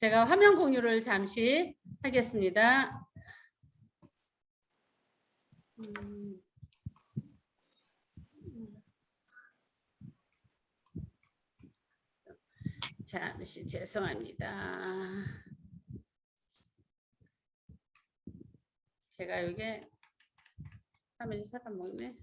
제가 화면 공유를 잠시 하겠습니다. 잠시 죄송합니다. 제가 이게 화면이 잘 안 먹네.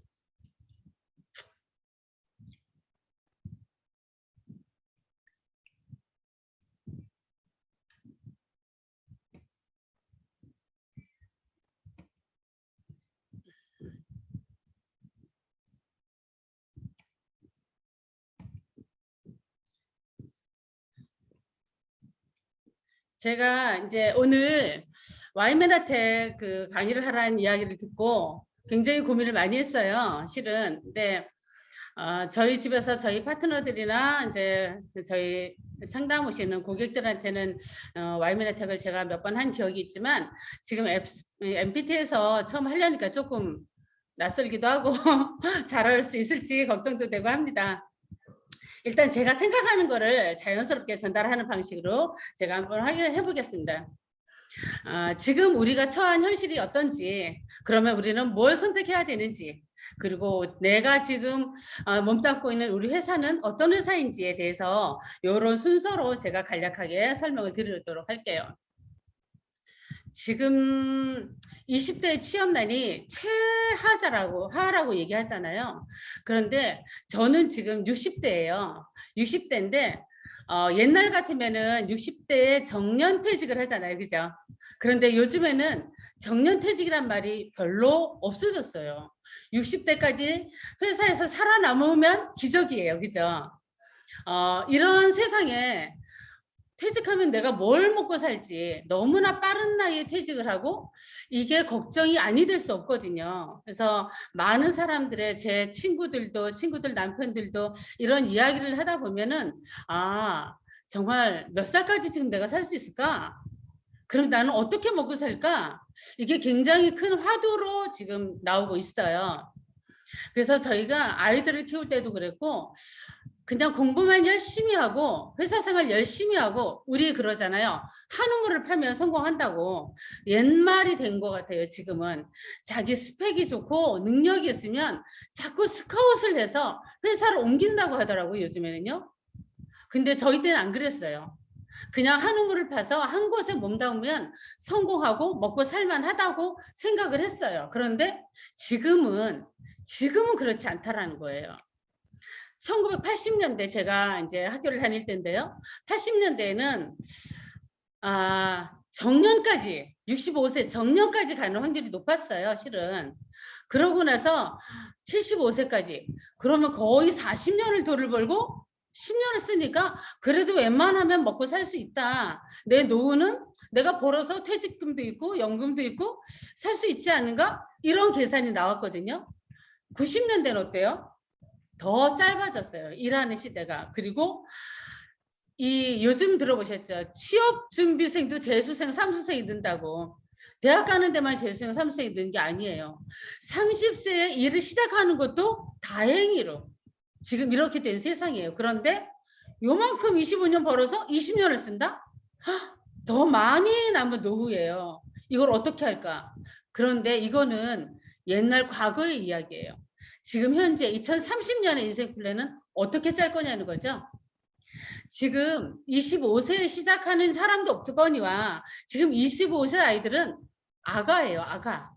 제가 이제 오늘 와이메나텍 그 강의를 하라는 이야기를 듣고 굉장히 고민을 많이 했어요. 실은. 근데 저희 집에서 저희 파트너들이나 이제 저희 상담 오시는 고객들한테는 와이메나텍을 제가 몇 번 한 기억이 있지만 지금 MPT에서 처음 하려니까 조금 낯설기도 하고 잘할 수 있을지 걱정도 되고 합니다. 일단 제가 생각하는 거를 자연스럽게 전달하는 방식으로 제가 한번 해보겠습니다. 지금 우리가 처한 현실이 어떤지, 그러면 우리는 뭘 선택해야 되는지, 그리고 내가 지금 몸담고 있는 우리 회사는 어떤 회사인지에 대해서 이런 순서로 제가 간략하게 설명을 드리도록 할게요. 지금 20대 취업난이 하라고 얘기하잖아요. 그런데 저는 지금 60대예요. 60대인데 옛날 같으면은 60대에 정년퇴직을 하잖아요. 그죠? 그런데 요즘에는 정년퇴직이란 말이 별로 없어졌어요. 60대까지 회사에서 살아남으면 기적이에요. 그죠? 이런 세상에 퇴직하면 내가 뭘 먹고 살지 너무나 빠른 나이에 퇴직을 하고 이게 걱정이 아니 될 수 없거든요. 그래서 많은 사람들의 제 친구들 남편들도 이런 이야기를 하다 보면은 정말 몇 살까지 지금 내가 살 수 있을까? 그럼 나는 어떻게 먹고 살까? 이게 굉장히 큰 화두로 지금 나오고 있어요. 그래서 저희가 아이들을 키울 때도 그랬고 그냥 공부만 열심히 하고 회사 생활 열심히 하고 우리 그러잖아요. 한우물을 팔면 성공한다고. 옛말이 된 것 같아요. 지금은 자기 스펙이 좋고 능력이 있으면 자꾸 스카웃을 해서 회사를 옮긴다고 하더라고요. 요즘에는요. 근데 저희 때는 안 그랬어요. 그냥 한우물을 파서 한 곳에 몸담으면 성공하고 먹고 살만하다고 생각을 했어요. 그런데 지금은 그렇지 않다라는 거예요. 1980년대 제가 이제 학교를 다닐 때인데요. 80년대에는 정년까지 65세 정년까지 가는 확률이 높았어요. 실은. 그러고 나서 75세까지 그러면 거의 40년을 돈을 벌고 10년을 쓰니까 그래도 웬만하면 먹고 살 수 있다. 내 노후는 내가 벌어서 퇴직금도 있고 연금도 있고 살 수 있지 않은가? 이런 계산이 나왔거든요. 90년대는 어때요? 더 짧아졌어요. 일하는 시대가. 그리고 요즘 들어보셨죠? 취업준비생도 재수생, 삼수생이 는다고. 대학 가는 데만 재수생, 삼수생이 는 게 아니에요. 30세에 일을 시작하는 것도 다행히로 지금 이렇게 된 세상이에요. 그런데 요만큼 25년 벌어서 20년을 쓴다? 더 많이 남은 노후예요. 이걸 어떻게 할까? 그런데 이거는 옛날 과거의 이야기예요. 지금 현재 2030년의 인생 플랜은 어떻게 짤 거냐는 거죠. 지금 25세에 시작하는 사람도 없거니와 지금 25세 아이들은 아가예요. 아가.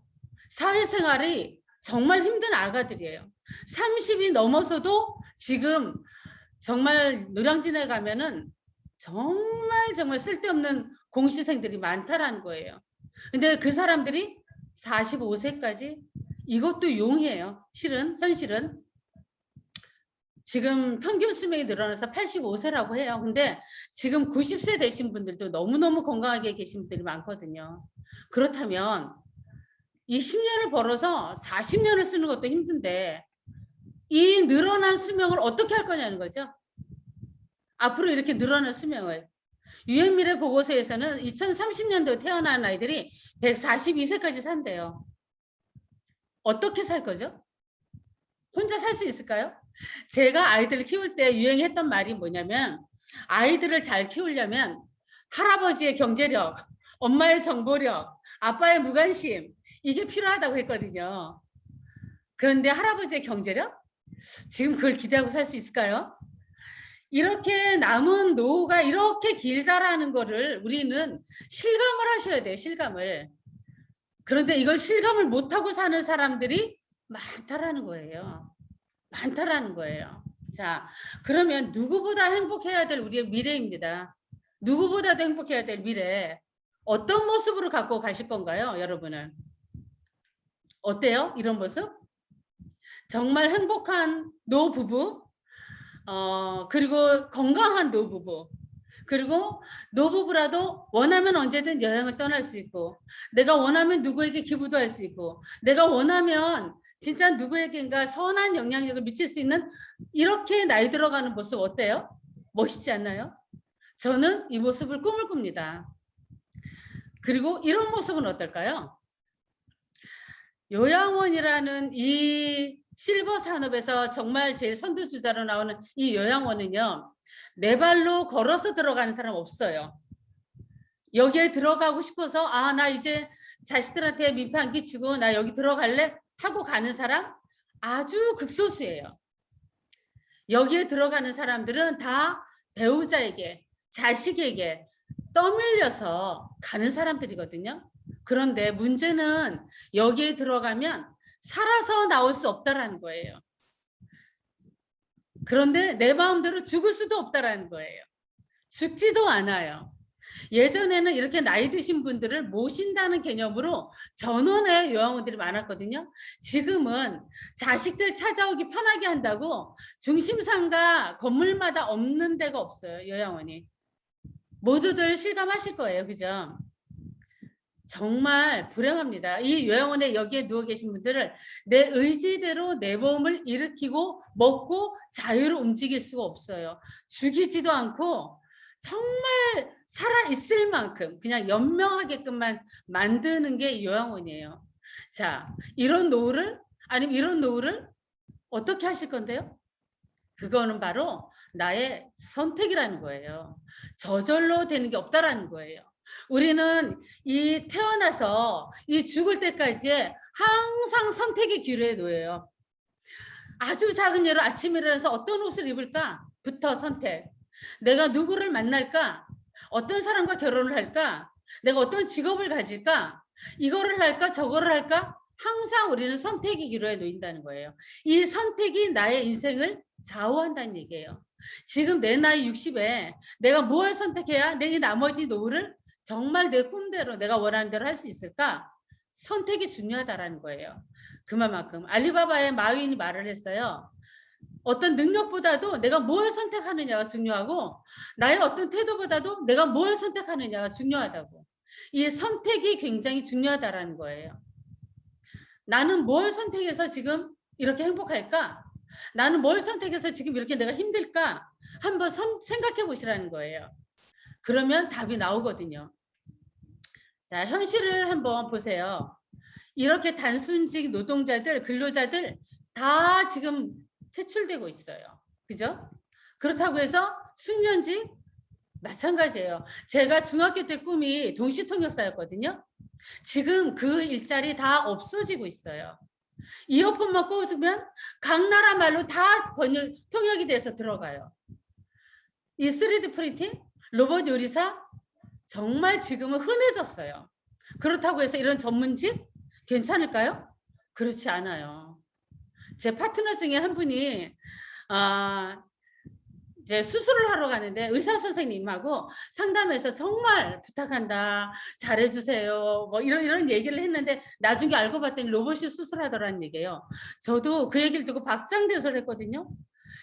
사회생활이 정말 힘든 아가들이에요. 30이 넘어서도 지금 정말 노량진에 가면은 정말 쓸데없는 공시생들이 많다라는 거예요. 근데 그 사람들이 45세까지 이것도 용이에요. 현실은 지금 평균 수명이 늘어나서 85세라고 해요. 근데 지금 90세 되신 분들도 너무너무 건강하게 계신 분들이 많거든요. 그렇다면 이 10년을 벌어서 40년을 쓰는 것도 힘든데 이 늘어난 수명을 어떻게 할 거냐는 거죠. 앞으로 이렇게 늘어난 수명을. 유엔미래 보고서에서는 2030년도에 태어난 아이들이 142세까지 산대요. 어떻게 살 거죠? 혼자 살 수 있을까요? 제가 아이들을 키울 때 유행했던 말이 뭐냐면 아이들을 잘 키우려면 할아버지의 경제력, 엄마의 정보력, 아빠의 무관심 이게 필요하다고 했거든요. 그런데 할아버지의 경제력? 지금 그걸 기대하고 살 수 있을까요? 이렇게 남은 노후가 이렇게 길다라는 거를 우리는 실감을 하셔야 돼요. 실감을. 그런데 이걸 실감을 못하고 사는 사람들이 많다라는 거예요. 많다라는 거예요. 자, 그러면 누구보다 행복해야 될 우리의 미래입니다. 누구보다도 행복해야 될 미래. 어떤 모습으로 갖고 가실 건가요, 여러분은? 어때요? 이런 모습? 정말 행복한 노부부, 그리고 건강한 노부부, 그리고 노부부라도 원하면 언제든 여행을 떠날 수 있고, 내가 원하면 누구에게 기부도 할 수 있고, 내가 원하면 진짜 누구에게인가 선한 영향력을 미칠 수 있는 이렇게 나이 들어가는 모습 어때요? 멋있지 않나요? 저는 이 모습을 꿈을 꿉니다. 그리고 이런 모습은 어떨까요? 요양원이라는 이 실버 산업에서 정말 제일 선두주자로 나오는 이 요양원은요, 내 발로 걸어서 들어가는 사람 없어요. 여기에 들어가고 싶어서 나 이제 자식들한테 민폐 안 끼치고 나 여기 들어갈래 하고 가는 사람 아주 극소수예요. 여기에 들어가는 사람들은 다 배우자에게, 자식에게 떠밀려서 가는 사람들이거든요. 그런데 문제는 여기에 들어가면 살아서 나올 수 없다라는 거예요. 그런데 내 마음대로 죽을 수도 없다라는 거예요. 죽지도 않아요. 예전에는 이렇게 나이 드신 분들을 모신다는 개념으로 전원의 요양원들이 많았거든요. 지금은 자식들 찾아오기 편하게 한다고 중심상가 건물마다 없는 데가 없어요. 요양원이. 모두들 실감하실 거예요. 그죠? 정말 불행합니다. 이 요양원에 여기에 누워 계신 분들을 내 의지대로 내 몸을 일으키고 먹고 자유로 움직일 수가 없어요. 죽이지도 않고 정말 살아있을 만큼 그냥 연명하게끔만 만드는 게 요양원이에요. 자, 이런 노후를 아니면 이런 노후를 어떻게 하실 건데요? 그거는 바로 나의 선택이라는 거예요. 저절로 되는 게 없다라는 거예요. 우리는 이 태어나서 이 죽을 때까지 항상 선택의 기로에 놓여요. 아주 작은 예로 아침에 일어나서 어떤 옷을 입을까? 부터 선택. 내가 누구를 만날까? 어떤 사람과 결혼을 할까? 내가 어떤 직업을 가질까? 이거를 할까? 저거를 할까? 항상 우리는 선택의 기로에 놓인다는 거예요. 이 선택이 나의 인생을 좌우한다는 얘기예요. 지금 내 나이 60에 내가 무엇을 선택해야 내 나머지 노후를 정말 내 꿈대로 내가 원하는 대로 할 수 있을까? 선택이 중요하다라는 거예요. 그만큼 알리바바의 마윈이 말을 했어요. 어떤 능력보다도 내가 뭘 선택하느냐가 중요하고 나의 어떤 태도보다도 내가 뭘 선택하느냐가 중요하다고. 이 선택이 굉장히 중요하다라는 거예요. 나는 뭘 선택해서 지금 이렇게 행복할까? 나는 뭘 선택해서 지금 이렇게 내가 힘들까? 한번 생각해 보시라는 거예요. 그러면 답이 나오거든요. 자, 현실을 한번 보세요. 이렇게 단순직 노동자들, 근로자들 다 지금 퇴출되고 있어요. 그죠? 그렇다고 해서 숙련직 마찬가지예요. 제가 중학교 때 꿈이 동시통역사였거든요. 지금 그 일자리 다 없어지고 있어요. 이어폰만 꽂으면 각 나라 말로 다 통역이 돼서 들어가요. 이 3D 프린팅, 로봇 요리사 정말 지금은 흔해졌어요. 그렇다고 해서 이런 전문직 괜찮을까요? 그렇지 않아요. 제 파트너 중에 한 분이 이제 수술을 하러 가는데 의사 선생님하고 상담해서 정말 부탁한다, 잘해주세요, 뭐 이런 얘기를 했는데 나중에 알고 봤더니 로봇이 수술하더라는 얘기예요. 저도 그 얘기를 듣고 박장대소를 했거든요.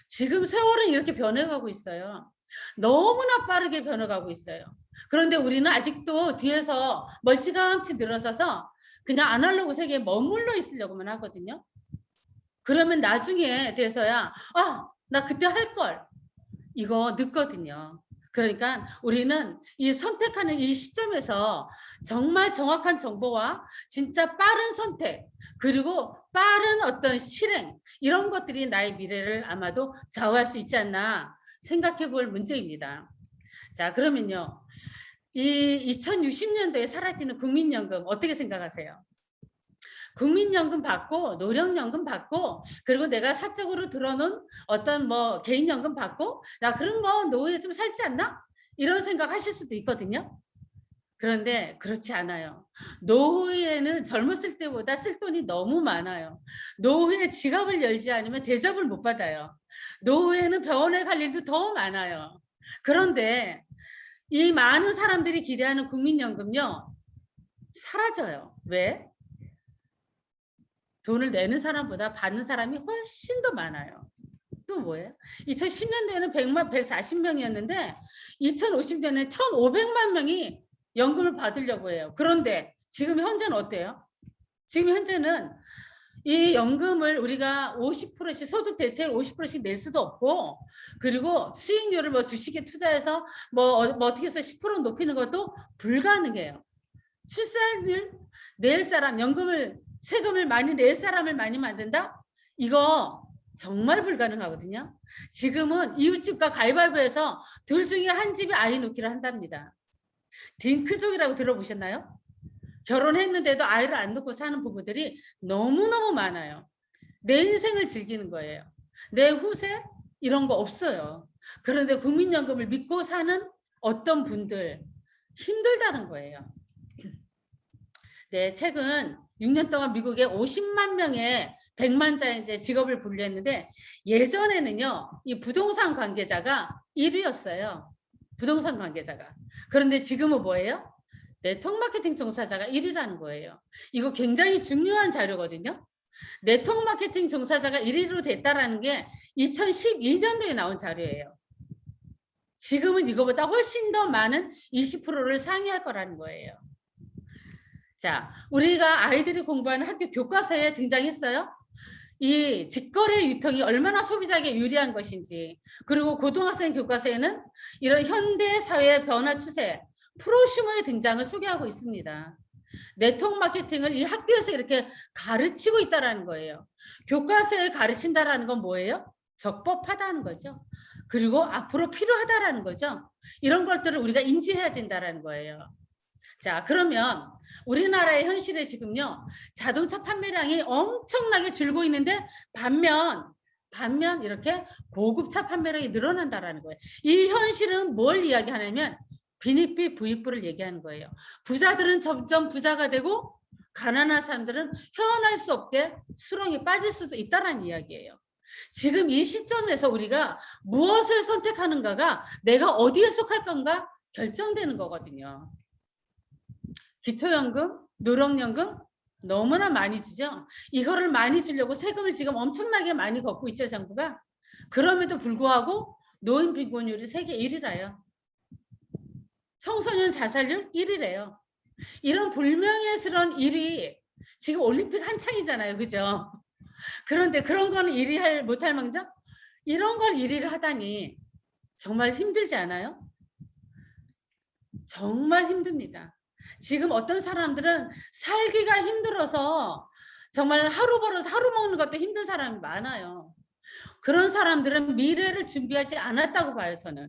지금 세월은 이렇게 변해가고 있어요. 너무나 빠르게 변해가고 있어요. 그런데 우리는 아직도 뒤에서 멀찌감치 늘어서서 그냥 아날로그 세계에 머물러 있으려고만 하거든요. 그러면 나중에 돼서야 나 그때 할 걸. 이거 늦거든요. 그러니까 우리는 이 선택하는 이 시점에서 정말 정확한 정보와 진짜 빠른 선택 그리고 빠른 어떤 실행 이런 것들이 나의 미래를 아마도 좌우할 수 있지 않나 생각해 볼 문제입니다. 자, 그러면요. 이 2060년도에 사라지는 국민연금 어떻게 생각하세요? 국민연금 받고 노령연금 받고 그리고 내가 사적으로 들어놓은 어떤 뭐 개인연금 받고 나 그럼 뭐 노후에 좀 살지 않나? 이런 생각 하실 수도 있거든요. 그런데 그렇지 않아요. 노후에는 젊었을 때보다 쓸 돈이 너무 많아요. 노후에 지갑을 열지 않으면 대접을 못 받아요. 노후에는 병원에 갈 일도 더 많아요. 그런데 이 많은 사람들이 기대하는 국민연금요. 사라져요. 왜? 돈을 내는 사람보다 받는 사람이 훨씬 더 많아요. 또 뭐예요? 2010년도에는 140명이었는데 2050년에 1,500만 명이 연금을 받으려고 해요. 그런데 지금 현재는 어때요? 지금 현재는 이 연금을 우리가 50%씩 소득 대체를 50%씩 낼 수도 없고 그리고 수익률을 뭐 주식에 투자해서 뭐 어떻게 해서 10% 높이는 것도 불가능해요. 출산율 낼 사람 연금을 세금을 많이 낼 사람을 많이 만든다? 이거 정말 불가능하거든요. 지금은 이웃집과 가위바위보해서 둘 중에 한 집이 아이 놓기를 한답니다. 딩크족이라고 들어보셨나요? 결혼했는데도 아이를 안 놓고 사는 부부들이 너무너무 많아요. 내 인생을 즐기는 거예요. 내 후세 이런 거 없어요. 그런데 국민연금을 믿고 사는 어떤 분들 힘들다는 거예요. 네, 최근 6년 동안 미국에 50만 명의 100만자의 이제 직업을 분류했는데 예전에는요, 이 부동산 관계자가 1위였어요. 부동산 관계자가. 그런데 지금은 뭐예요? 네트워크 마케팅 종사자가 1위라는 거예요. 이거 굉장히 중요한 자료거든요. 네트워크 마케팅 종사자가 1위로 됐다라는 게 2012년도에 나온 자료예요. 지금은 이거보다 훨씬 더 많은 20%를 상회할 거라는 거예요. 자, 우리가 아이들이 공부하는 학교 교과서에 등장했어요. 이 직거래 유통이 얼마나 소비자에게 유리한 것인지, 그리고 고등학생 교과서에는 이런 현대 사회의 변화 추세, 프로슈머의 등장을 소개하고 있습니다. 네트워크 마케팅을 이 학교에서 이렇게 가르치고 있다는 거예요. 교과서에 가르친다는 건 뭐예요? 적법하다는 거죠. 그리고 앞으로 필요하다는 거죠. 이런 것들을 우리가 인지해야 된다는 거예요. 자, 그러면 우리나라의 현실에 지금요, 자동차 판매량이 엄청나게 줄고 있는데 반면 이렇게 고급차 판매량이 늘어난다라는 거예요. 이 현실은 뭘 이야기하냐면 빈익비 부익부를 얘기하는 거예요. 부자들은 점점 부자가 되고 가난한 사람들은 헤어날 수 없게 수렁에 빠질 수도 있다는 이야기예요. 지금 이 시점에서 우리가 무엇을 선택하는가가 내가 어디에 속할 건가 결정되는 거거든요. 기초연금, 노령연금 너무나 많이 주죠. 이거를 많이 주려고 세금을 지금 엄청나게 많이 걷고 있죠, 정부가. 그럼에도 불구하고 노인 빈곤율이 세계 1위라요. 청소년 자살률 1위래요. 이런 불명예스러운 일이 지금 올림픽 한창이잖아요. 그죠? 그런데 그런 거는 1위 못할 망정? 이런 걸 1위를 하다니 정말 힘들지 않아요? 정말 힘듭니다. 지금 어떤 사람들은 살기가 힘들어서 정말 하루 벌어서 하루 먹는 것도 힘든 사람이 많아요. 그런 사람들은 미래를 준비하지 않았다고 봐요, 저는.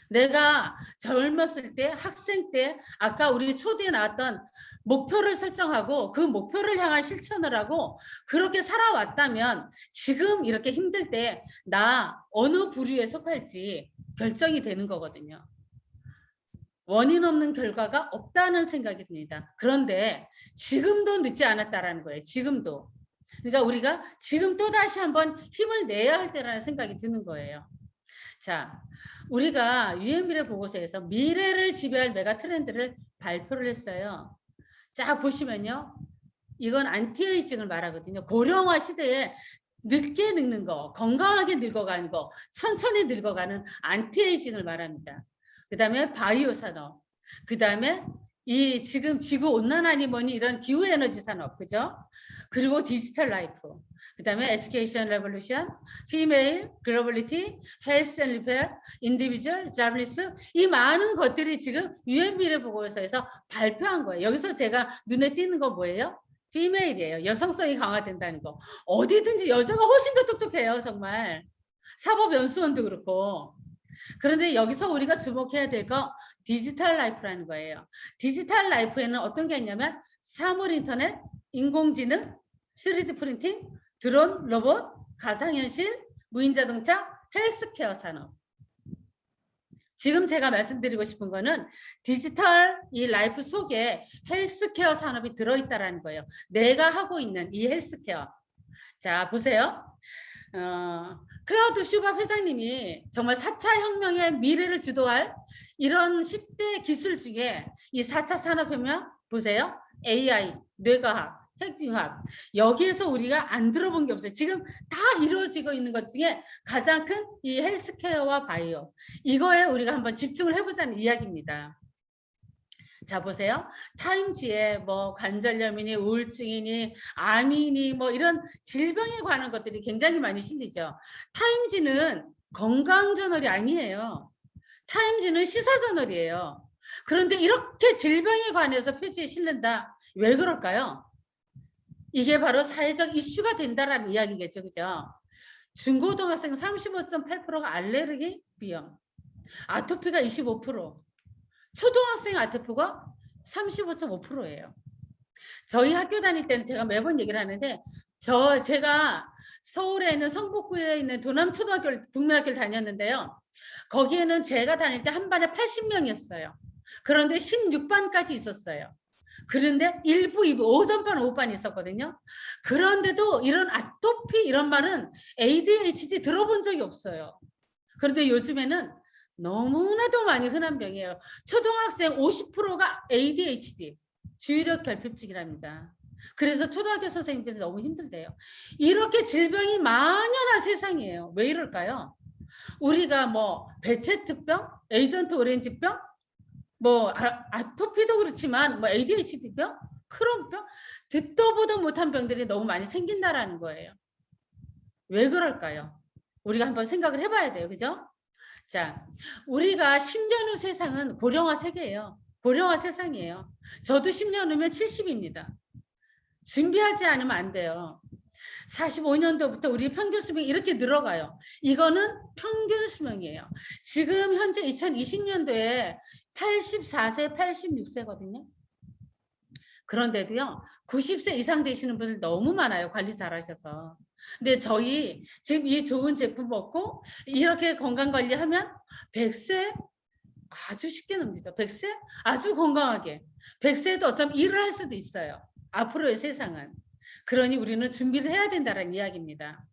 내가 젊었을 때, 학생 때, 아까 우리 초대에 나왔던 목표를 설정하고 그 목표를 향한 실천을 하고 그렇게 살아왔다면 지금 이렇게 힘들 때 나 어느 부류에 속할지 결정이 되는 거거든요. 원인 없는 결과가 없다는 생각이 듭니다. 그런데 지금도 늦지 않았다라는 거예요. 지금도. 그러니까 우리가 지금 또 다시 한번 힘을 내야 할 때라는 생각이 드는 거예요. 자, 우리가 유엔미래 보고서에서 미래를 지배할 메가 트렌드를 발표를 했어요. 자, 보시면요. 이건 안티에이징을 말하거든요. 고령화 시대에 늦게 늙는 거, 건강하게 늙어가는 거, 천천히 늙어가는 안티에이징을 말합니다. 그 다음에 바이오 산업, 그 다음에 이 지금 지구 온난화니 뭐니 이런 기후 에너지 산업, 그죠? 그리고 디지털 라이프, 그 다음에 에듀케이션 레볼루션, 피메일, 글로벌리티, 헬스 앤 리페어, 인디비주얼, 자블리스 이 많은 것들이 지금 유엔 미래 보고서에서 발표한 거예요. 여기서 제가 눈에 띄는 거 뭐예요? 피메일이에요. 여성성이 강화된다는 거. 어디든지 여자가 훨씬 더 똑똑해요, 정말. 사법연수원도 그렇고. 그런데 여기서 우리가 주목해야 될 거 디지털 라이프라는 거예요. 디지털 라이프에는 어떤 게 있냐면 사물 인터넷, 인공지능, 3D 프린팅, 드론, 로봇, 가상현실, 무인자동차, 헬스케어 산업. 지금 제가 말씀드리고 싶은 거는 디지털 이 라이프 속에 헬스케어 산업이 들어있다라는 거예요. 내가 하고 있는 이 헬스케어. 자, 보세요. 클라우드 슈밥 회장님이 정말 4차 혁명의 미래를 주도할 이런 10대 기술 중에 이 4차 산업혁명 보세요. AI, 뇌과학, 핵융합 여기에서 우리가 안 들어본 게 없어요. 지금 다 이루어지고 있는 것 중에 가장 큰 이 헬스케어와 바이오 이거에 우리가 한번 집중을 해보자는 이야기입니다. 자 보세요. 타임지에 뭐 관절염이니 우울증이니 암이니 뭐 이런 질병에 관한 것들이 굉장히 많이 실리죠. 타임지는 건강 저널이 아니에요. 타임지는 시사 저널이에요. 그런데 이렇게 질병에 관해서 표지에 실린다. 왜 그럴까요? 이게 바로 사회적 이슈가 된다라는 이야기겠죠. 그죠? 중고등학생 35.8%가 알레르기 비염, 아토피가 25%, 초등학생 아토피가 35.5%예요. 저희 학교 다닐 때는 제가 매번 얘기를 하는데 제가 서울에 있는 성북구에 있는 도남초등학교를 국민학교를 다녔는데요. 거기에는 제가 다닐 때 한 반에 80명이었어요. 그런데 16반까지 있었어요. 그런데 1부, 2부, 오전반, 오후반 있었거든요. 그런데도 이런 아토피 이런 말은 ADHD 들어본 적이 없어요. 그런데 요즘에는 너무나도 많이 흔한 병이에요. 초등학생 50%가 ADHD, 주의력 결핍증이랍니다. 그래서 초등학교 선생님들이 너무 힘들대요. 이렇게 질병이 만연한 세상이에요. 왜 이럴까요? 우리가 뭐 베체트병, 에이전트 오렌지병, 뭐 아토피도 그렇지만 뭐 ADHD병, 크론병, 듣도 보도 못한 병들이 너무 많이 생긴다라는 거예요. 왜 그럴까요? 우리가 한번 생각을 해봐야 돼요. 그죠? 자, 우리가 10년 후 세상은 고령화 세계예요. 고령화 세상이에요. 저도 10년 후면 70입니다. 준비하지 않으면 안 돼요. 45년도부터 우리 평균 수명이 이렇게 늘어가요. 이거는 평균 수명이에요. 지금 현재 2020년도에 84세, 86세거든요. 그런데도요, 90세 이상 되시는 분들 너무 많아요. 관리 잘 하셔서. 근데 저희 지금 이 좋은 제품 먹고 이렇게 건강 관리하면 100세 아주 쉽게 넘기죠. 100세 아주 건강하게. 100세도 어쩌면 일을 할 수도 있어요. 앞으로의 세상은. 그러니 우리는 준비를 해야 된다는 이야기입니다.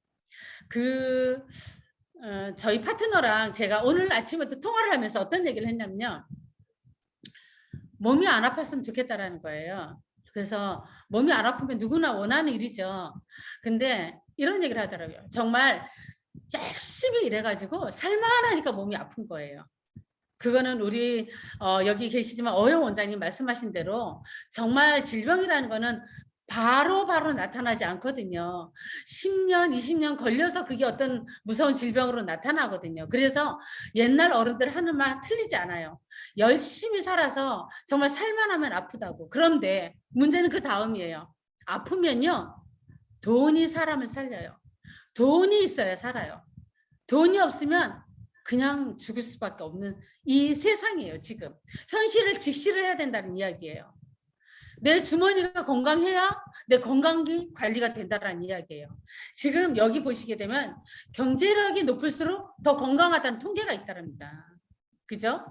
저희 파트너랑 제가 오늘 아침부터 통화를 하면서 어떤 얘기를 했냐면요. 몸이 안 아팠으면 좋겠다라는 거예요. 그래서 몸이 안 아프면 누구나 원하는 일이죠. 근데 이런 얘기를 하더라고요. 정말 열심히 일해가지고 살만하니까 몸이 아픈 거예요. 그거는 우리 여기 계시지만 어영 원장님 말씀하신 대로 정말 질병이라는 거는 바로 나타나지 않거든요. 10년, 20년 걸려서 그게 어떤 무서운 질병으로 나타나거든요. 그래서 옛날 어른들 하는 말 틀리지 않아요. 열심히 살아서 정말 살만하면 아프다고. 그런데 문제는 그 다음이에요. 아프면요. 돈이 사람을 살려요. 돈이 있어야 살아요. 돈이 없으면 그냥 죽을 수밖에 없는 이 세상이에요. 지금 현실을 직시를 해야 된다는 이야기예요. 내 주머니가 건강해야 내 건강이 관리가 된다는 이야기예요. 지금 여기 보시게 되면 경제력이 높을수록 더 건강하다는 통계가 있답니다. 그죠?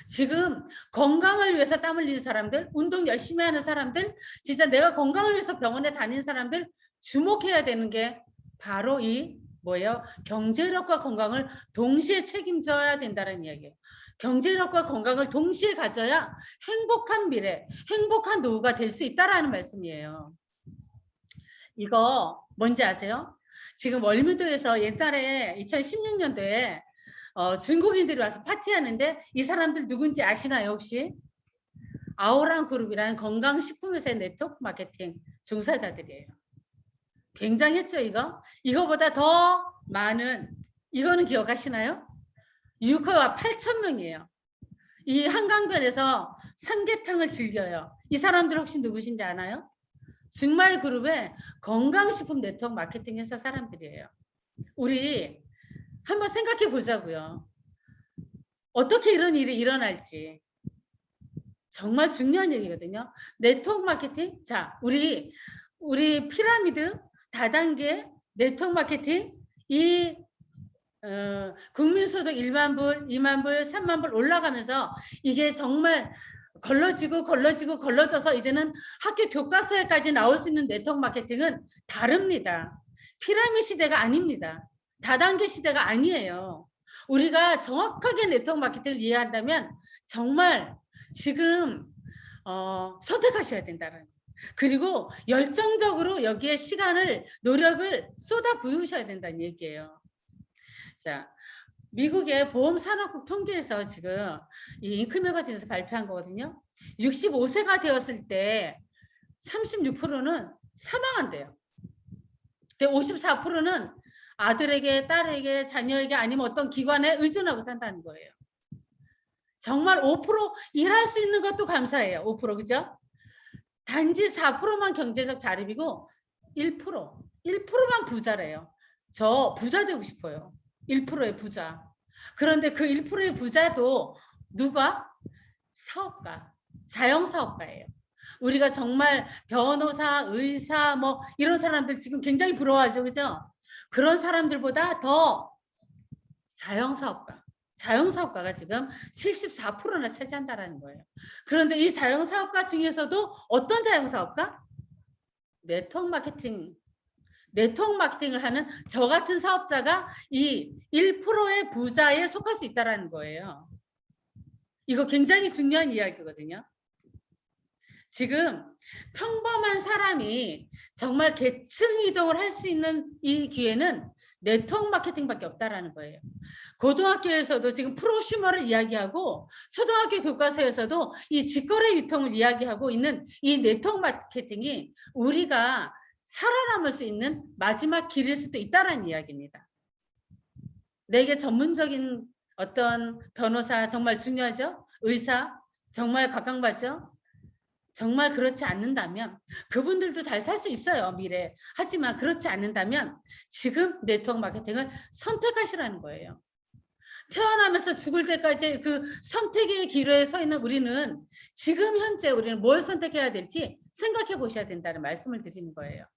지금 건강을 위해서 땀 흘리는 사람들, 운동 열심히 하는 사람들, 진짜 내가 건강을 위해서 병원에 다니는 사람들 주목해야 되는 게 바로 이 뭐예요? 경제력과 건강을 동시에 책임져야 된다는 이야기예요. 경제력과 건강을 동시에 가져야 행복한 미래, 행복한 노후가 될 수 있다라는 말씀이에요. 이거 뭔지 아세요? 지금 월미도에서 옛날에 2016년도에 중국인들이 와서 파티하는데 이 사람들 누군지 아시나요 혹시? 아오랑 그룹이라는 건강식품회사의 네트워크 마케팅 종사자들이에요. 굉장했죠 이거? 이거보다 더 많은 이거는 기억하시나요? 유커가 8,000명이에요. 이 한강변에서 삼계탕을 즐겨요. 이 사람들 혹시 누구신지 아나요? 중마이 그룹의 건강식품 네트워크 마케팅 회사 사람들이에요. 우리 한번 생각해 보자고요. 어떻게 이런 일이 일어날지 정말 중요한 얘기거든요. 네트워크 마케팅. 자, 우리 피라미드 다단계 네트워크 마케팅 이 국민소득 1만 불, 2만 불, 3만 불 올라가면서 이게 정말 걸러져서 이제는 학교 교과서에까지 나올 수 있는 네트워크 마케팅은 다릅니다. 피라미드 시대가 아닙니다. 다단계 시대가 아니에요. 우리가 정확하게 네트워크 마케팅을 이해한다면 정말 지금 선택하셔야 된다는, 그리고 열정적으로 여기에 시간을 노력을 쏟아 부으셔야 된다는 얘기예요. 자, 미국의 보험산업국 통계에서 지금 이 잉크 매거진에서 발표한 거거든요. 65세가 되었을 때 36%는 사망한대요. 54%는 아들에게, 딸에게, 자녀에게 아니면 어떤 기관에 의존하고 산다는 거예요. 정말 5% 일할 수 있는 것도 감사해요. 5% 그죠? 단지 4%만 경제적 자립이고 1%만 부자래요. 저 부자 되고 싶어요. 1%의 부자. 그런데 그 1%의 부자도 누가? 사업가, 자영사업가예요. 우리가 정말 변호사, 의사 뭐 이런 사람들 지금 굉장히 부러워하죠. 그죠? 그런 사람들보다 더 자영사업가가 지금 74%나 차지한다는 거예요. 그런데 이 자영사업가 중에서도 어떤 자영사업가? 네트워크 마케팅을 하는 저 같은 사업자가 이 1%의 부자에 속할 수 있다는 거예요. 이거 굉장히 중요한 이야기거든요. 지금 평범한 사람이 정말 계층 이동을 할 수 있는 이 기회는 네트워크 마케팅밖에 없다라는 거예요. 고등학교에서도 지금 프로슈머를 이야기하고 초등학교 교과서에서도 이 직거래 유통을 이야기하고 있는 이 네트워크 마케팅이 우리가 살아남을 수 있는 마지막 길일 수도 있다라는 이야기입니다. 내게 전문적인 어떤 변호사 정말 중요하죠? 의사 정말 각광받죠? 정말 그렇지 않는다면 그분들도 잘 살 수 있어요, 미래. 하지만 그렇지 않는다면 지금 네트워크 마케팅을 선택하시라는 거예요. 태어나면서 죽을 때까지 그 선택의 기로에 서 있는 우리는 지금 현재 우리는 뭘 선택해야 될지 생각해 보셔야 된다는 말씀을 드리는 거예요.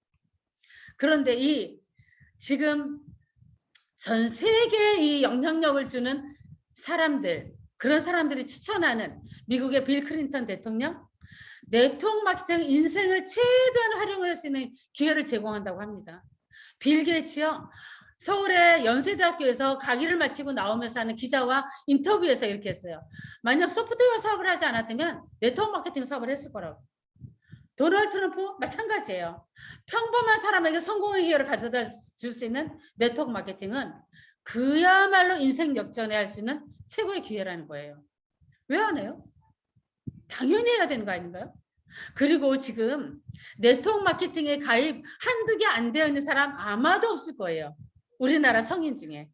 그런데 이 지금 전 세계에 이 영향력을 주는 사람들, 그런 사람들이 추천하는 미국의 빌 클린턴 대통령, 네트워크 마케팅 인생을 최대한 활용할 수 있는 기회를 제공한다고 합니다. 빌 게이츠요. 서울의 연세대학교에서 강의를 마치고 나오면서 하는 기자와 인터뷰에서 이렇게 했어요. 만약 소프트웨어 사업을 하지 않았다면 네트워크 마케팅 사업을 했을 거라고. 도널드 트럼프 마찬가지예요. 평범한 사람에게 성공의 기회를 가져다 줄 수 있는 네트워크 마케팅은 그야말로 인생 역전에 할 수 있는 최고의 기회라는 거예요. 왜 안 해요? 당연히 해야 되는 거 아닌가요? 그리고 지금 네트워크 마케팅에 가입 한두 개 안 되어 있는 사람 아마도 없을 거예요. 우리나라 성인 중에.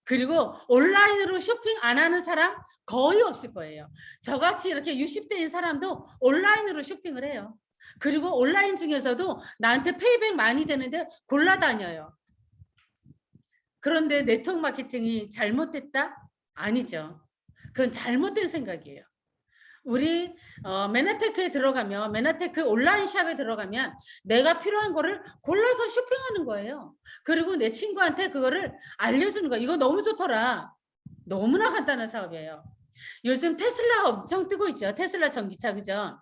그리고 온라인으로 쇼핑 안 하는 사람 거의 없을 거예요. 저같이 이렇게 60대인 사람도 온라인으로 쇼핑을 해요. 그리고 온라인 중에서도 나한테 페이백 많이 되는데 골라다녀요. 그런데 네트워크 마케팅이 잘못됐다? 아니죠. 그건 잘못된 생각이에요. 우리 메나테크에 들어가면, 메나테크 온라인 샵에 들어가면 내가 필요한 거를 골라서 쇼핑하는 거예요. 그리고 내 친구한테 그거를 알려주는 거예요. 이거 너무 좋더라. 너무나 간단한 사업이에요. 요즘 테슬라가 엄청 뜨고 있죠. 테슬라 전기차, 그죠?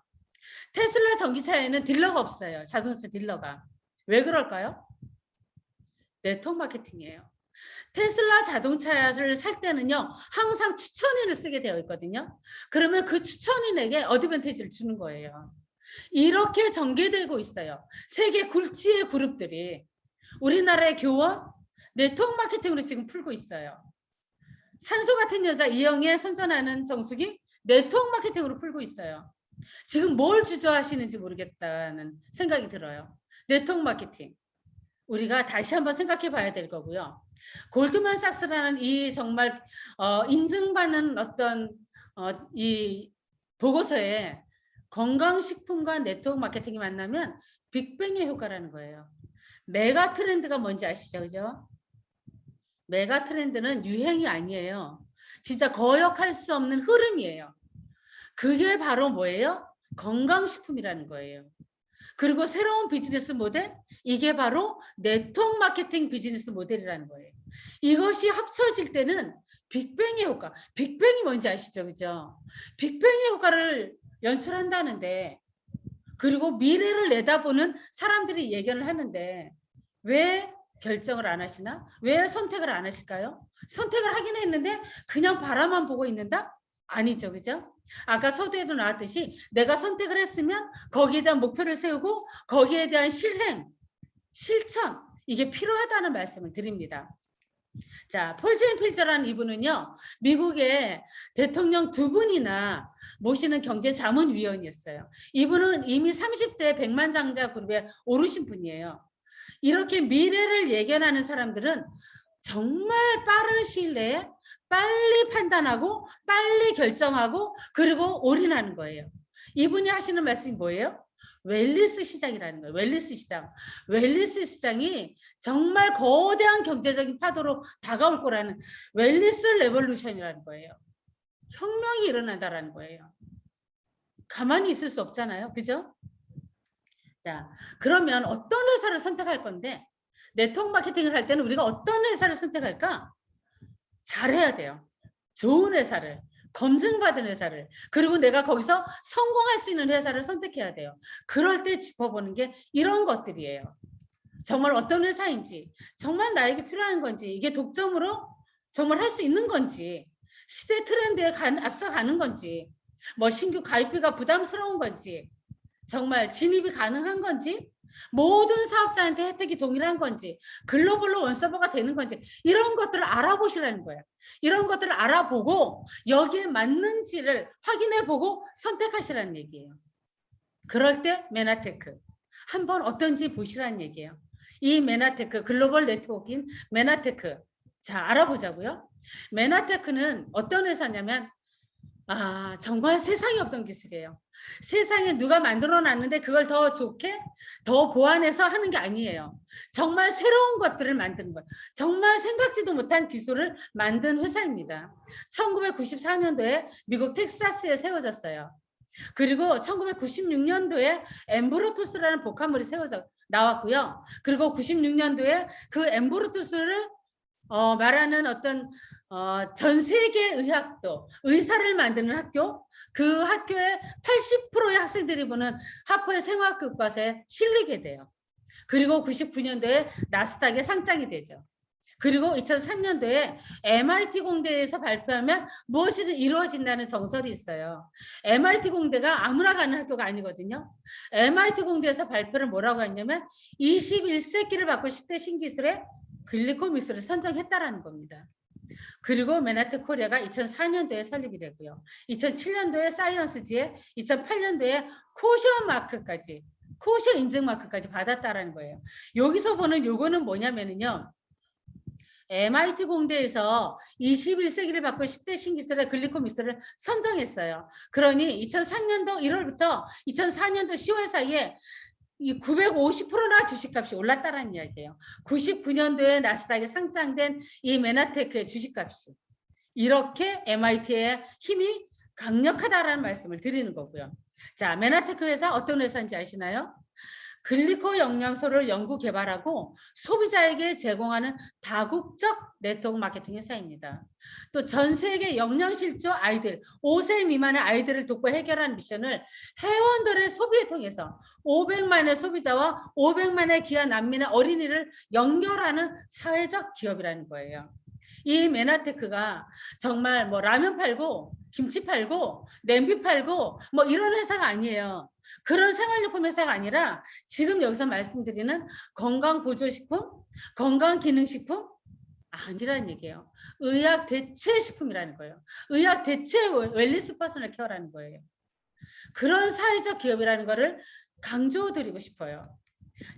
테슬라 전기차에는 딜러가 없어요. 자동차 딜러가. 왜 그럴까요? 네트워크 마케팅이에요. 테슬라 자동차를 살 때는요, 항상 추천인을 쓰게 되어 있거든요. 그러면 그 추천인에게 어드밴티지를 주는 거예요. 이렇게 전개되고 있어요. 세계 굴지의 그룹들이 우리나라의 교원, 네트워크 마케팅으로 지금 풀고 있어요. 산소 같은 여자 이영애 선전하는 정수기 네트워크 마케팅으로 풀고 있어요. 지금 뭘 주저하시는지 모르겠다는 생각이 들어요. 네트워크 마케팅. 우리가 다시 한번 생각해 봐야 될 거고요. 골드만삭스라는 이 정말 인증받는 어떤 이 보고서에 건강식품과 네트워크 마케팅이 만나면 빅뱅의 효과라는 거예요. 메가 트렌드가 뭔지 아시죠? 그죠? 메가 트렌드는 유행이 아니에요. 진짜 거역할 수 없는 흐름이에요. 그게 바로 뭐예요? 건강식품이라는 거예요. 그리고 새로운 비즈니스 모델, 이게 바로 네트워크 마케팅 비즈니스 모델이라는 거예요. 이것이 합쳐질 때는 빅뱅의 효과, 빅뱅이 뭔지 아시죠? 그죠? 빅뱅의 효과를 연출한다는데, 그리고 미래를 내다보는 사람들이 예견을 하는데 왜 결정을 안 하시나? 왜 선택을 안 하실까요? 선택을 하긴 했는데 그냥 바라만 보고 있는다? 아니죠. 그죠? 아까 서두에도 나왔듯이 내가 선택을 했으면 거기에 대한 목표를 세우고 거기에 대한 실행, 실천, 이게 필요하다는 말씀을 드립니다. 자, 폴 제인 필저라는 이분은요, 미국의 대통령 2분이나 모시는 경제자문위원이었어요. 이분은 이미 30대 백만장자 그룹에 오르신 분이에요. 이렇게 미래를 예견하는 사람들은 정말 빠른 시일 내에 빨리 판단하고 빨리 결정하고 그리고 올인하는 거예요. 이분이 하시는 말씀이 뭐예요? 웰리스 시장이라는 거예요. 웰리스 시장. 웰리스 시장이 정말 거대한 경제적인 파도로 다가올 거라는 웰리스 레볼루션이라는 거예요. 혁명이 일어난다라는 거예요. 가만히 있을 수 없잖아요. 그죠? 자, 그러면 어떤 회사를 선택할 건데 네트워크 마케팅을 할 때는 우리가 어떤 회사를 선택할까? 잘해야 돼요. 좋은 회사를, 검증받은 회사를, 그리고 내가 거기서 성공할 수 있는 회사를 선택해야 돼요. 그럴 때 짚어보는 게 이런 것들이에요. 정말 어떤 회사인지, 정말 나에게 필요한 건지, 이게 독점으로 정말 할 수 있는 건지, 시대 트렌드에 앞서가는 건지, 뭐 신규 가입비가 부담스러운 건지, 정말 진입이 가능한 건지, 모든 사업자한테 혜택이 동일한 건지, 글로벌로 원서버가 되는 건지, 이런 것들을 알아보시라는 거예요. 이런 것들을 알아보고 여기에 맞는지를 확인해보고 선택하시라는 얘기예요. 그럴 때 메나테크 한번 어떤지 보시라는 얘기예요. 이 메나테크, 글로벌 네트워크인 메나테크, 자 알아보자고요. 메나테크는 어떤 회사냐면 정말 세상에 없던 기술이에요. 세상에 누가 만들어 놨는데 그걸 더 좋게 더 보완해서 하는 게 아니에요. 정말 새로운 것들을 만드는 거예요. 정말 생각지도 못한 기술을 만든 회사입니다. 1994년도에 미국 텍사스에 세워졌어요. 그리고 1996년도에 엠브로투스라는 복합물이 세워져 나왔고요. 그리고 96년도에 그 엠브로투스를 말하는 어떤 전 세계 의학도, 의사를 만드는 학교, 그 학교의 80%의 학생들이 보는 하버의 생화학교과서에 실리게 돼요. 그리고 99년도에 나스닥에 상장이 되죠. 그리고 2003년도에 MIT 공대에서 발표하면 무엇이든 이루어진다는 정설이 있어요. MIT 공대가 아무나 가는 학교가 아니거든요. MIT 공대에서 발표를 뭐라고 했냐면 21세기를 바꿀 10대 신기술에 글리코믹스를 선정했다라는 겁니다. 그리고 메나텍 코리아가 2004년도에 설립이 되고요. 2007년도에 사이언스지에 2008년도에 코셔 마크까지, 코셔 인증 마크까지 받았다라는 거예요. 여기서 보는 요거는 뭐냐면요. MIT 공대에서 21세기를 바꿀 10대 신기술의 글리코믹스를 선정했어요. 그러니 2003년도 1월부터 2004년도 10월 사이에 이 950%나 주식값이 올랐다는 이야기예요. 99년도에 나스닥에 상장된 이 메나테크의 주식값이 이렇게 MIT의 힘이 강력하다라는 말씀을 드리는 거고요. 자, 메나테크 회사 어떤 회사인지 아시나요? 글리코 영양소를 연구 개발하고 소비자에게 제공하는 다국적 네트워크 마케팅 회사입니다. 또 전 세계 영양실조 아이들, 5세 미만의 아이들을 돕고 해결하는 미션을 회원들의 소비에 통해서 500만의 소비자와 500만의 귀한 난민의 어린이를 연결하는 사회적 기업이라는 거예요. 이 메나테크가 정말 뭐 라면 팔고 김치 팔고 냄비 팔고 뭐 이런 회사가 아니에요. 그런 생활용품 회사가 아니라 지금 여기서 말씀드리는 건강보조식품, 건강기능식품 아니라는 얘기예요. 의학 대체 식품이라는 거예요. 의학 대체 웰리스 퍼스널 케어라는 거예요. 그런 사회적 기업이라는 거를 강조드리고 싶어요.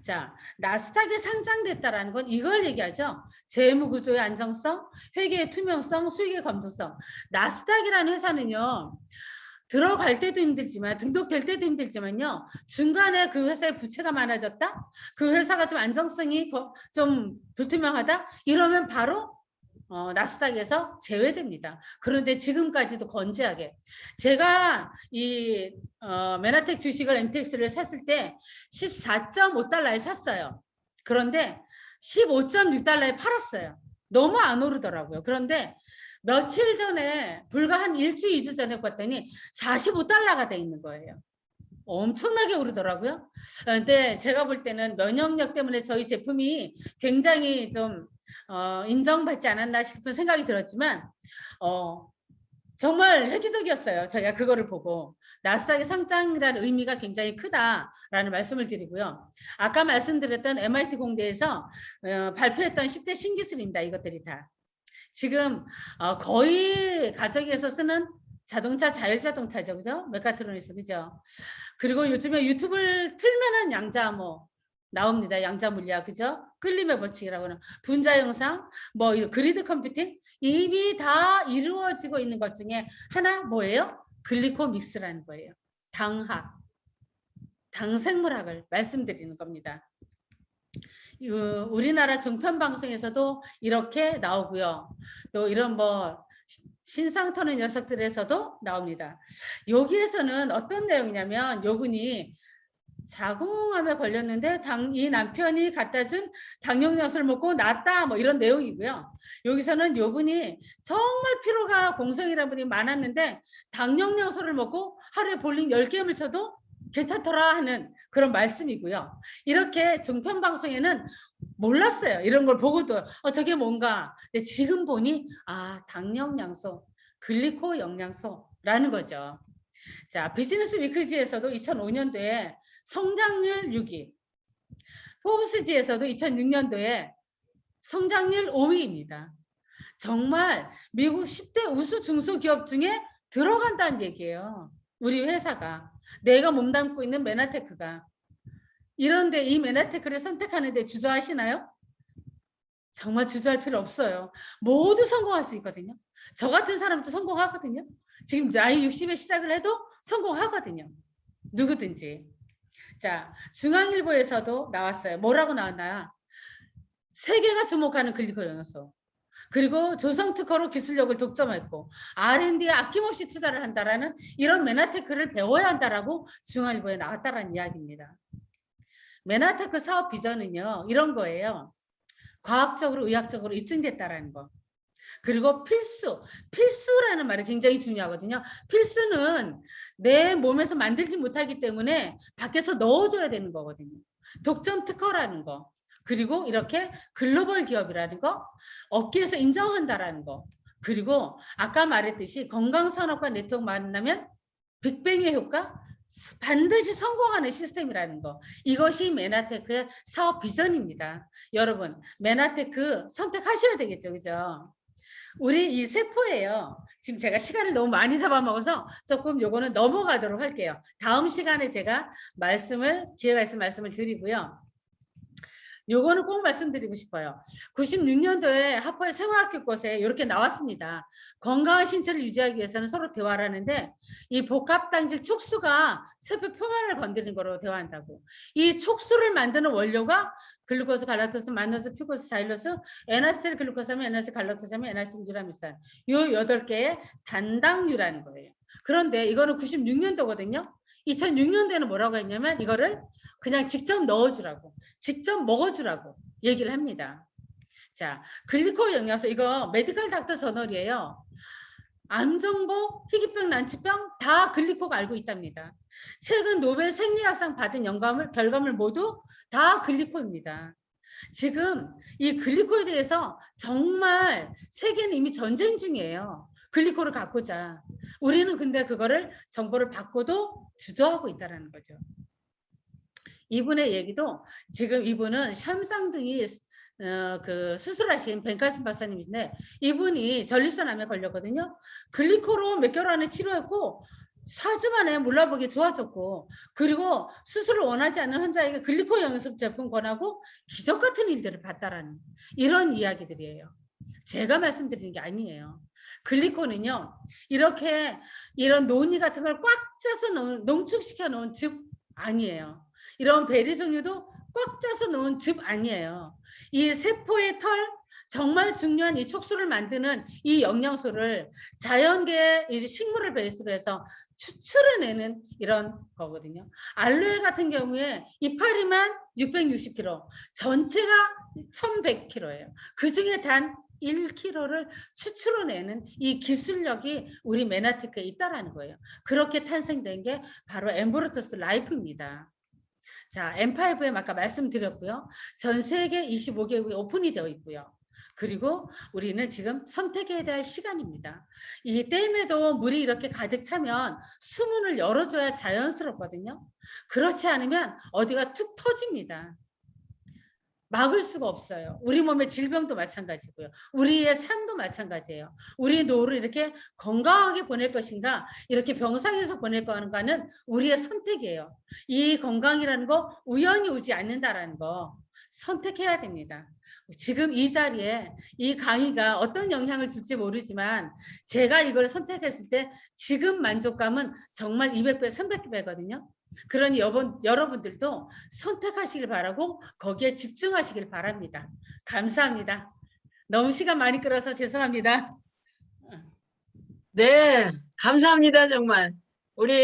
자, 나스닥에 상장됐다라는 건 이걸 얘기하죠. 재무 구조의 안정성, 회계의 투명성, 수익의 검증성. 나스닥이라는 회사는요. 들어갈 때도 힘들지만 등록될 때도 힘들지만요. 중간에 그 회사의 부채가 많아졌다. 그 회사가 좀 안정성이 좀 불투명하다. 이러면 바로 나스닥에서 제외됩니다. 그런데 지금까지도 건재하게 제가 이 메나텍 주식을 MTX를 샀을 때 14.5달러에 샀어요. 그런데 15.6달러에 팔았어요. 너무 안 오르더라고요. 그런데 며칠 전에 불과 한 일주일, 2주 전에 봤더니 45달러가 돼 있는 거예요. 엄청나게 오르더라고요. 근데 제가 볼 때는 면역력 때문에 저희 제품이 굉장히 좀 인정받지 않았나 싶은 생각이 들었지만 정말 획기적이었어요. 저희가 그거를 보고 나스닥의 상장이라는 의미가 굉장히 크다라는 말씀을 드리고요. 아까 말씀드렸던 MIT 공대에서 발표했던 10대 신기술입니다. 이것들이 다. 지금 거의 가정에서 쓰는 자동차 자율자동차죠. 그죠? 메카트로닉스. 그죠? 그리고 요즘에 유튜브를 틀면은 양자 나옵니다. 양자 물리학. 그죠? 끌림의 법칙이라고 하는 분자 영상, 그리드 컴퓨팅 이미 다 이루어지고 있는 것 중에 하나 뭐예요? 글리코 믹스라는 거예요. 당학, 당생물학을 말씀드리는 겁니다. 우리나라 종편 방송에서도 이렇게 나오고요. 또 이런 신상 터는 녀석들에서도 나옵니다. 여기에서는 어떤 내용이냐면 요분이 자궁암에 걸렸는데 이 남편이 갖다 준 당뇨약을 먹고 낫다 이런 내용이고요. 여기서는 요분이 정말 피로가 공성이라는 분이 많았는데 당뇨약을 먹고 하루에 볼링 10게임을 쳐도 괜찮더라 하는 그런 말씀이고요. 이렇게 종편 방송에는 몰랐어요. 이런 걸 보고도 저게 뭔가. 근데 지금 보니 당영양소, 글리코 영양소라는 거죠. 자, 비즈니스 위크지에서도 2005년도에 성장률 6위, 포브스지에서도 2006년도에 성장률 5위입니다. 정말 미국 10대 우수 중소기업 중에 들어간다는 얘기예요. 우리 회사가. 내가 몸담고 있는 메나테크가. 이런데 이 메나테크를 선택하는데 주저하시나요? 정말 주저할 필요 없어요. 모두 성공할 수 있거든요. 저 같은 사람도 성공하거든요. 지금 나이 60에 시작을 해도 성공하거든요. 누구든지. 자, 중앙일보에서도 나왔어요. 뭐라고 나왔나요? 세계가 주목하는 글리코 영양소. 그리고 조성특허로 기술력을 독점했고 R&D에 아낌없이 투자를 한다라는 이런 메나테크를 배워야 한다라고 중앙일보에 나왔다라는 이야기입니다. 메나테크 사업 비전은요. 이런 거예요. 과학적으로 의학적으로 입증됐다라는 거. 그리고 필수라는 말이 굉장히 중요하거든요. 필수는 내 몸에서 만들지 못하기 때문에 밖에서 넣어줘야 되는 거거든요. 독점 특허라는 거. 그리고 이렇게 글로벌 기업이라는 거, 업계에서 인정한다라는 거. 그리고 아까 말했듯이 건강산업과 네트워크 만나면 빅뱅의 효과, 반드시 성공하는 시스템이라는 거. 이것이 메나테크의 사업 비전입니다. 여러분, 메나테크 선택하셔야 되겠죠. 그죠? 우리 이 세포예요. 지금 제가 시간을 너무 많이 잡아먹어서 조금 요거는 넘어가도록 할게요. 다음 시간에 제가 기회가 있으면 말씀을 드리고요. 요거는 꼭 말씀드리고 싶어요. 96년도에 하퍼의 생화학교과서에 이렇게 나왔습니다. 건강한 신체를 유지하기 위해서는 서로 대화를 하는데 이 복합당질 촉수가 세포 표면을 건드리는 거로 대화한다고. 이 촉수를 만드는 원료가 글루코스, 갈락토스, 만노스, 퓨코스, 자일로스, 에나세틸 글루코사민, 에나세틸 갈락토사민, 에나세틸 유라밀산. 요 8개의 단당류라는 거예요. 그런데 이거는 96년도거든요. 2006년도에는 뭐라고 했냐면 이거를 그냥 직접 넣어주라고, 직접 먹어주라고 얘기를 합니다. 자, 글리코 영양소 이거 메디컬 닥터 저널이에요. 암정보, 희귀병, 난치병 다 글리코가 알고 있답니다. 최근 노벨 생리학상 받은 결과물 모두 다 글리코입니다. 지금 이 글리코에 대해서 정말 세계는 이미 전쟁 중이에요. 글리코를 갖고자. 우리는 근데 그거를 정보를 받고도 주저하고 있다는 거죠. 이분의 얘기도 지금 이분은 샴쌍둥이 수술하신 벤카슨 박사님이신데 이분이 전립선암에 걸렸거든요. 글리코로 몇 개월 안에 치료했고 4주 만에 몰라보기 좋아졌고 그리고 수술을 원하지 않는 환자에게 글리코 영양소 제품 권하고 기적 같은 일들을 봤다라는 이런 이야기들이에요. 제가 말씀드리는 게 아니에요. 글리코는요. 이런 논이 같은 걸 꽉 짜서 농축시켜 놓은 즙 아니에요. 이런 베리 종류도 꽉 짜서 놓은 즙 아니에요. 이 세포의 털, 정말 중요한 이 촉수를 만드는 이 영양소를 자연계 이제 식물을 베이스로 해서 추출해내는 이런 거거든요. 알로에 같은 경우에 이파리만 660kg, 전체가 1100kg예요. 그 중에 단 1kg를 추출해내는 이 기술력이 우리 메나테크에 있다라는 거예요. 그렇게 탄생된 게 바로 엠보르토스 라이프입니다. 자, M5M 아까 말씀드렸고요. 전 세계 25개국에 오픈이 되어 있고요. 그리고 우리는 지금 선택해야 될 시간입니다. 이 댐에도 물이 이렇게 가득 차면 수문을 열어줘야 자연스럽거든요. 그렇지 않으면 어디가 툭 터집니다. 막을 수가 없어요. 우리 몸의 질병도 마찬가지고요. 우리의 삶도 마찬가지예요. 우리 노후를 이렇게 건강하게 보낼 것인가, 이렇게 병상에서 보낼 건가는 우리의 선택이에요. 이 건강이라는 거 우연히 오지 않는다라는 거 선택해야 됩니다. 지금 이 자리에 이 강의가 어떤 영향을 줄지 모르지만 제가 이걸 선택했을 때 지금 만족감은 정말 200배, 300배거든요. 그러니 여러분들도 선택하시길 바라고 거기에 집중하시길 바랍니다. 감사합니다. 너무 시간 많이 끌어서 죄송합니다. 네, 감사합니다, 정말. 우리